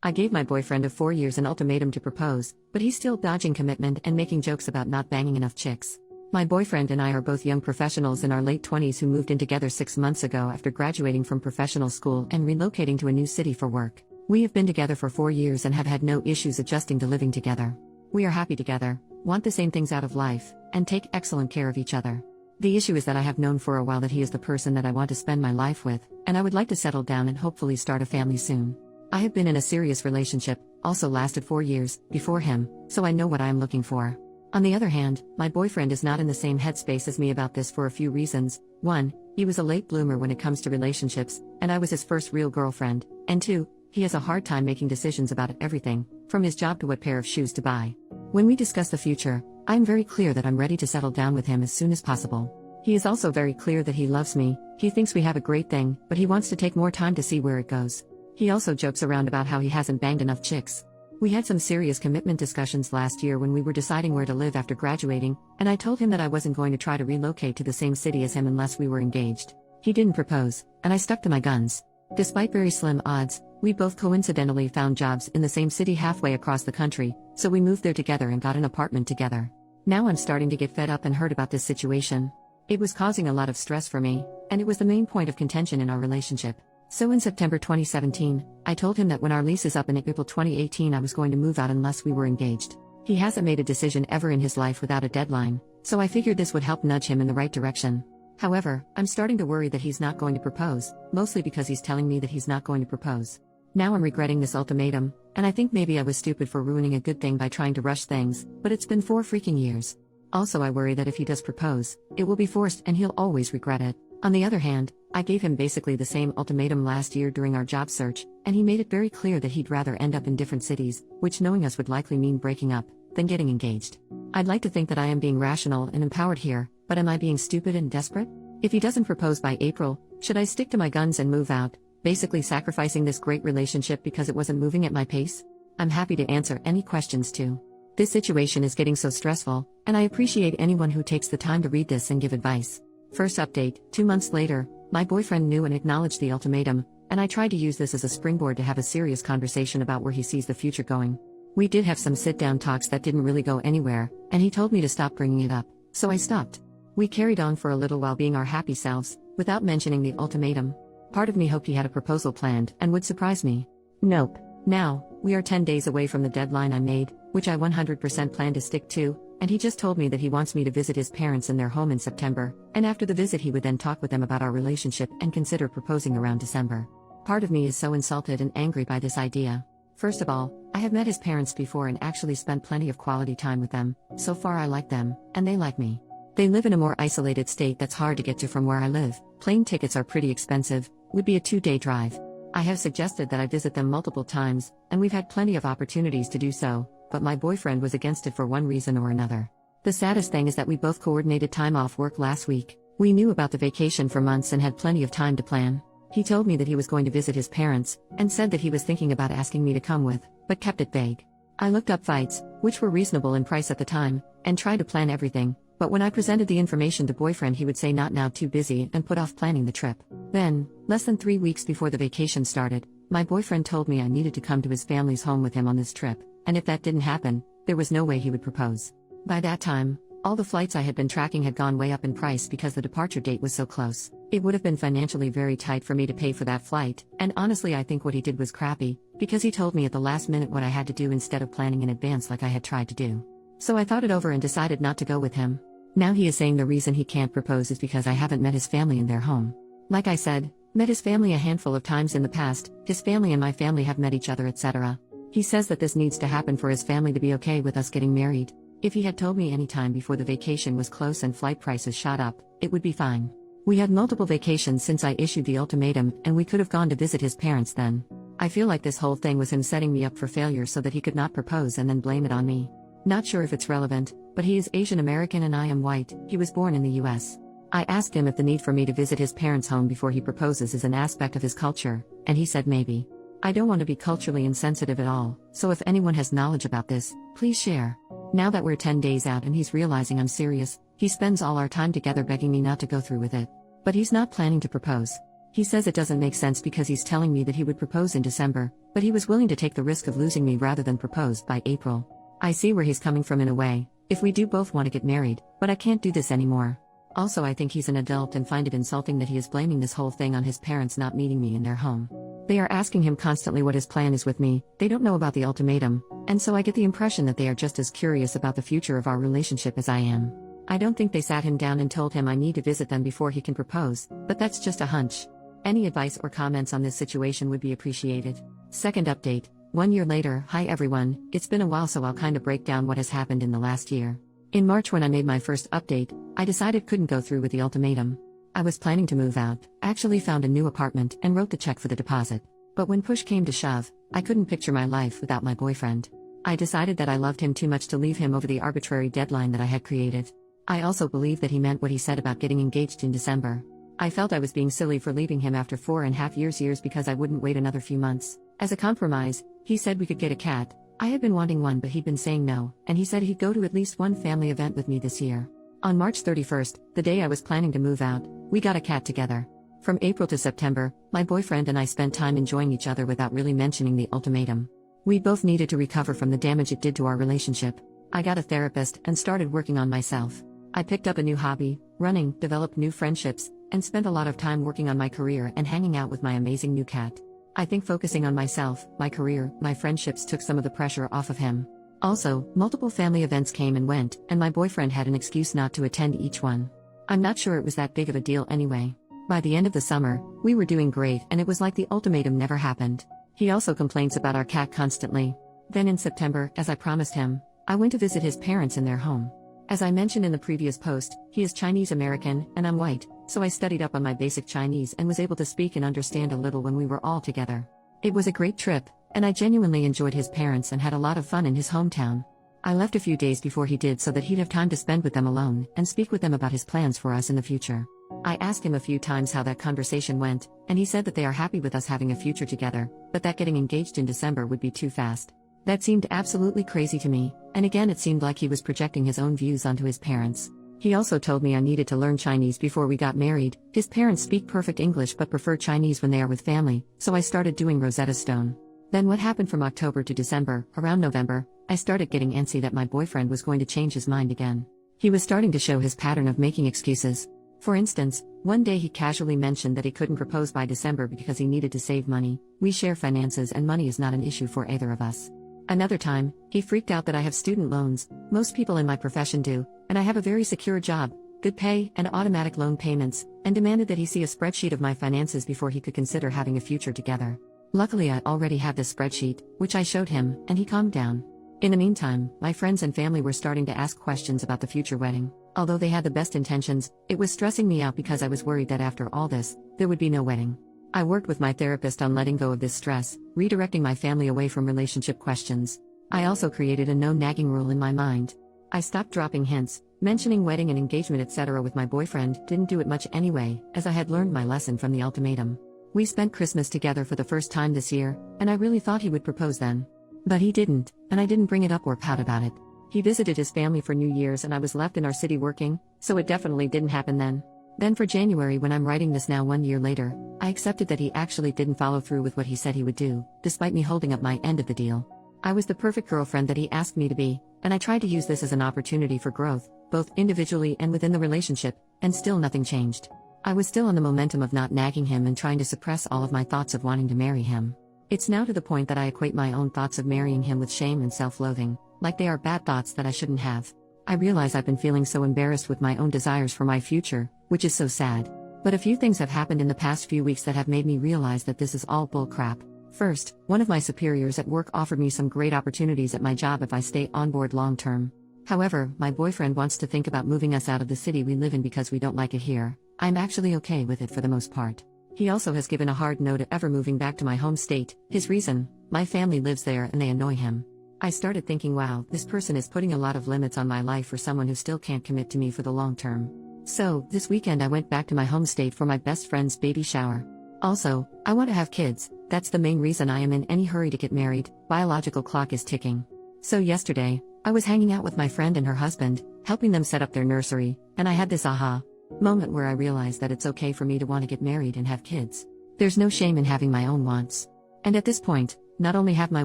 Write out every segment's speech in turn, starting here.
I gave my boyfriend of 4 years an ultimatum to propose, but he's still dodging commitment and making jokes about not banging enough chicks. My boyfriend and I are both young professionals in our late 20s who moved in together 6 months ago after graduating from professional school and relocating to a new city for work. We have been together for 4 years and have had no issues adjusting to living together. We are happy together, want the same things out of life, and take excellent care of each other. The issue is that I have known for a while that he is the person that I want to spend my life with, and I would like to settle down and hopefully start a family soon. I have been in a serious relationship, also lasted 4 years, before him, so I know what I am looking for. On the other hand, my boyfriend is not in the same headspace as me about this for a few reasons. 1, he was a late bloomer when it comes to relationships, and I was his first real girlfriend, and 2, he has a hard time making decisions about everything, from his job to what pair of shoes to buy. When we discuss the future, I am very clear that I'm ready to settle down with him as soon as possible. He is also very clear that he loves me, he thinks we have a great thing, but he wants to take more time to see where it goes. He also jokes around about how he hasn't banged enough chicks. We had some serious commitment discussions last year when we were deciding where to live after graduating, and I told him that I wasn't going to try to relocate to the same city as him unless we were engaged. He didn't propose, and I stuck to my guns. Despite very slim odds, we both coincidentally found jobs in the same city halfway across the country, so we moved there together and got an apartment together. Now I'm starting to get fed up and hurt about this situation. It was causing a lot of stress for me, and it was the main point of contention in our relationship. So in September 2017, I told him that when our lease is up in April 2018 I was going to move out unless we were engaged. He hasn't made a decision ever in his life without a deadline, so I figured this would help nudge him in the right direction. However, I'm starting to worry that he's not going to propose, mostly because he's telling me that he's not going to propose. Now I'm regretting this ultimatum, and I think maybe I was stupid for ruining a good thing by trying to rush things, but it's been 4 freaking years. Also I worry that if he does propose, it will be forced and he'll always regret it. On the other hand, I gave him basically the same ultimatum last year during our job search, and he made it very clear that he'd rather end up in different cities, which knowing us would likely mean breaking up, than getting engaged. I'd like to think that I am being rational and empowered here, but am I being stupid and desperate? If he doesn't propose by April, should I stick to my guns and move out, basically sacrificing this great relationship because it wasn't moving at my pace? I'm happy to answer any questions too. This situation is getting so stressful, and I appreciate anyone who takes the time to read this and give advice. First update, 2 months later, my boyfriend knew and acknowledged the ultimatum, and I tried to use this as a springboard to have a serious conversation about where he sees the future going. We did have some sit-down talks that didn't really go anywhere, and he told me to stop bringing it up, so I stopped. We carried on for a little while being our happy selves, without mentioning the ultimatum. Part of me hoped he had a proposal planned and would surprise me. Nope. Now, we are 10 days away from the deadline I made, which I 100% plan to stick to, and he just told me that he wants me to visit his parents in their home in September, and after the visit he would then talk with them about our relationship and consider proposing around December. Part of me is so insulted and angry by this idea. First of all, I have met his parents before and actually spent plenty of quality time with them. So far I like them, and they like me. They live in a more isolated state that's hard to get to from where I live. Plane tickets are pretty expensive, would be a 2-day drive. I have suggested that I visit them multiple times, and we've had plenty of opportunities to do so, but my boyfriend was against it for one reason or another. The saddest thing is that we both coordinated time off work last week. We knew about the vacation for months and had plenty of time to plan. He told me that he was going to visit his parents, and said that he was thinking about asking me to come with, but kept it vague. I looked up flights, which were reasonable in price at the time, and tried to plan everything, but when I presented the information to boyfriend he would say not now, too busy, and put off planning the trip. Then, less than 3 weeks before the vacation started, my boyfriend told me I needed to come to his family's home with him on this trip, and if that didn't happen, there was no way he would propose. By that time, all the flights I had been tracking had gone way up in price because the departure date was so close. It would have been financially very tight for me to pay for that flight, and honestly I think what he did was crappy, because he told me at the last minute what I had to do instead of planning in advance like I had tried to do. So I thought it over and decided not to go with him. Now he is saying the reason he can't propose is because I haven't met his family in their home. Like I said, met his family a handful of times in the past, his family and my family have met each other, etc. He says that this needs to happen for his family to be okay with us getting married. If he had told me any time before the vacation was close and flight prices shot up, it would be fine. We had multiple vacations since I issued the ultimatum, and we could have gone to visit his parents then. I feel like this whole thing was him setting me up for failure so that he could not propose and then blame it on me. Not sure if it's relevant, but he is Asian American and I am white. He was born in the US. I asked him if the need for me to visit his parents' home before he proposes is an aspect of his culture, and he said maybe. I don't want to be culturally insensitive at all, so if anyone has knowledge about this, please share. Now that we're 10 days out and he's realizing I'm serious, he spends all our time together begging me not to go through with it. But he's not planning to propose. He says it doesn't make sense because he's telling me that he would propose in December, but he was willing to take the risk of losing me rather than propose by April. I see where he's coming from in a way, if we do both want to get married, but I can't do this anymore. Also, I think he's an adult and find it insulting that he is blaming this whole thing on his parents not meeting me in their home. They are asking him constantly what his plan is with me, they don't know about the ultimatum, and so I get the impression that they are just as curious about the future of our relationship as I am. I don't think they sat him down and told him I need to visit them before he can propose, but that's just a hunch. Any advice or comments on this situation would be appreciated. Second update, 1 year later. Hi everyone, it's been a while, so I'll kinda break down what has happened in the last year. In March, when I made my first update, I decided couldn't go through with the ultimatum. I was planning to move out, actually found a new apartment and wrote the check for the deposit. But when push came to shove, I couldn't picture my life without my boyfriend. I decided that I loved him too much to leave him over the arbitrary deadline that I had created. I also believed that he meant what he said about getting engaged in December. I felt I was being silly for leaving him after 4.5 years because I wouldn't wait another few months. As a compromise, he said we could get a cat. I had been wanting one, but he'd been saying no, and he said he'd go to at least one family event with me this year. On March 31st, the day I was planning to move out, we got a cat together. From April to September, my boyfriend and I spent time enjoying each other without really mentioning the ultimatum. We both needed to recover from the damage it did to our relationship. I got a therapist and started working on myself. I picked up a new hobby, running, developed new friendships, and spent a lot of time working on my career and hanging out with my amazing new cat. I think focusing on myself, my career, my friendships took some of the pressure off of him. Also, multiple family events came and went, and my boyfriend had an excuse not to attend each one. I'm not sure it was that big of a deal anyway. By the end of the summer, we were doing great and it was like the ultimatum never happened. He also complains about our cat constantly. Then in September, as I promised him, I went to visit his parents in their home. As I mentioned in the previous post, he is Chinese American and I'm white, so I studied up on my basic Chinese and was able to speak and understand a little when we were all together. It was a great trip, and I genuinely enjoyed his parents and had a lot of fun in his hometown. I left a few days before he did so that he'd have time to spend with them alone and speak with them about his plans for us in the future. I asked him a few times how that conversation went, and he said that they are happy with us having a future together, but that getting engaged in December would be too fast. That seemed absolutely crazy to me, and again it seemed like he was projecting his own views onto his parents. He also told me I needed to learn Chinese before we got married. His parents speak perfect English but prefer Chinese when they are with family, so I started doing Rosetta Stone. Then what happened from October to December, around November, I started getting antsy that my boyfriend was going to change his mind again. He was starting to show his pattern of making excuses. For instance, one day he casually mentioned that he couldn't propose by December because he needed to save money. We share finances and money is not an issue for either of us. Another time, he freaked out that I have student loans, most people in my profession do, and I have a very secure job, good pay, and automatic loan payments, and demanded that he see a spreadsheet of my finances before he could consider having a future together. Luckily, I already had this spreadsheet, which I showed him, and he calmed down. In the meantime, my friends and family were starting to ask questions about the future wedding. Although they had the best intentions, it was stressing me out because I was worried that after all this, there would be no wedding. I worked with my therapist on letting go of this stress, redirecting my family away from relationship questions. I also created a no nagging rule in my mind. I stopped dropping hints, mentioning wedding and engagement etc. with my boyfriend, didn't do it much anyway, as I had learned my lesson from the ultimatum. We spent Christmas together for the first time this year, and I really thought he would propose then. But he didn't, and I didn't bring it up or pout about it. He visited his family for New Year's and I was left in our city working, so it definitely didn't happen then. Then for January, when I'm writing this now 1 year later, I accepted that he actually didn't follow through with what he said he would do, despite me holding up my end of the deal. I was the perfect girlfriend that he asked me to be, and I tried to use this as an opportunity for growth, both individually and within the relationship, and still nothing changed. I was still on the momentum of not nagging him and trying to suppress all of my thoughts of wanting to marry him. It's now to the point that I equate my own thoughts of marrying him with shame and self-loathing, like they are bad thoughts that I shouldn't have. I realize I've been feeling so embarrassed with my own desires for my future, which is so sad. But a few things have happened in the past few weeks that have made me realize that this is all bull crap. First, one of my superiors at work offered me some great opportunities at my job if I stay on board long term. However, my boyfriend wants to think about moving us out of the city we live in because we don't like it here. I'm actually okay with it for the most part. He also has given a hard no to ever moving back to my home state. His reason: my family lives there and they annoy him. I started thinking, wow, this person is putting a lot of limits on my life for someone who still can't commit to me for the long term. So, this weekend I went back to my home state for my best friend's baby shower. Also, I want to have kids. That's the main reason I am in any hurry to get married. Biological clock is ticking. So yesterday, I was hanging out with my friend and her husband, helping them set up their nursery, and I had this aha. Moment where I realized that it's okay for me to want to get married and have kids. There's no shame in having my own wants. And at this point, not only have my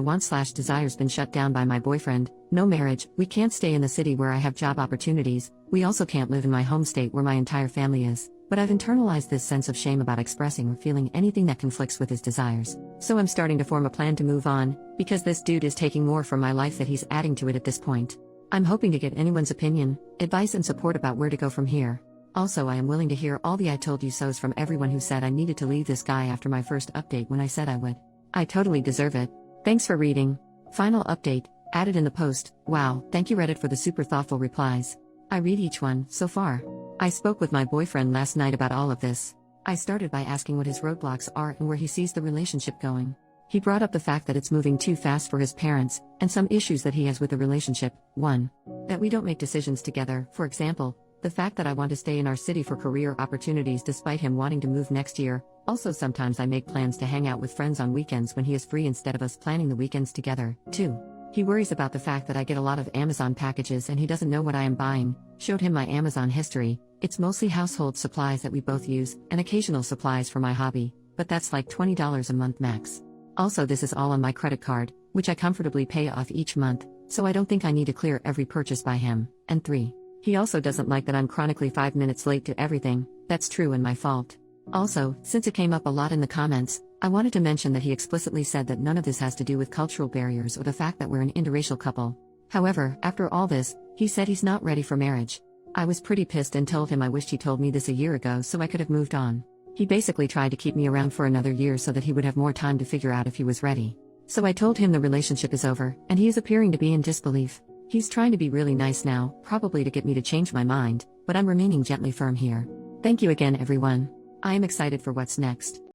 wants/desires been shut down by my boyfriend, no marriage, we can't stay in the city where I have job opportunities, we also can't live in my home state where my entire family is, but I've internalized this sense of shame about expressing or feeling anything that conflicts with his desires. So I'm starting to form a plan to move on, because this dude is taking more from my life that he's adding to it at this point. I'm hoping to get anyone's opinion, advice and support about where to go from here. Also, I am willing to hear all the I told you so's from everyone who said I needed to leave this guy after my first update when I said I would. I totally deserve it. Thanks for reading. Final update, added in the post. Wow, thank you Reddit for the super thoughtful replies. I read each one, so far. I spoke with my boyfriend last night about all of this. I started by asking what his roadblocks are and where he sees the relationship going. He brought up the fact that it's moving too fast for his parents, and some issues that he has with the relationship. 1. That we don't make decisions together, for example, the fact that I want to stay in our city for career opportunities despite him wanting to move next year. Also, sometimes I make plans to hang out with friends on weekends when he is free instead of us planning the weekends together. 2. He worries about the fact that I get a lot of Amazon packages and he doesn't know what I am buying. Showed him my Amazon history. It's mostly household supplies that we both use, and occasional supplies for my hobby, but that's like $20 a month max. Also, this is all on my credit card, which I comfortably pay off each month, so I don't think I need to clear every purchase by him. And 3. He also doesn't like that I'm chronically 5 minutes late to everything. That's true and my fault. Also, since it came up a lot in the comments, I wanted to mention that he explicitly said that none of this has to do with cultural barriers or the fact that we're an interracial couple. However, after all this, he said he's not ready for marriage. I was pretty pissed and told him I wished he told me this a year ago so I could have moved on. He basically tried to keep me around for another year so that he would have more time to figure out if he was ready. So I told him the relationship is over, and he is appearing to be in disbelief. He's trying to be really nice now, probably to get me to change my mind, but I'm remaining gently firm here. Thank you again everyone. I am excited for what's next.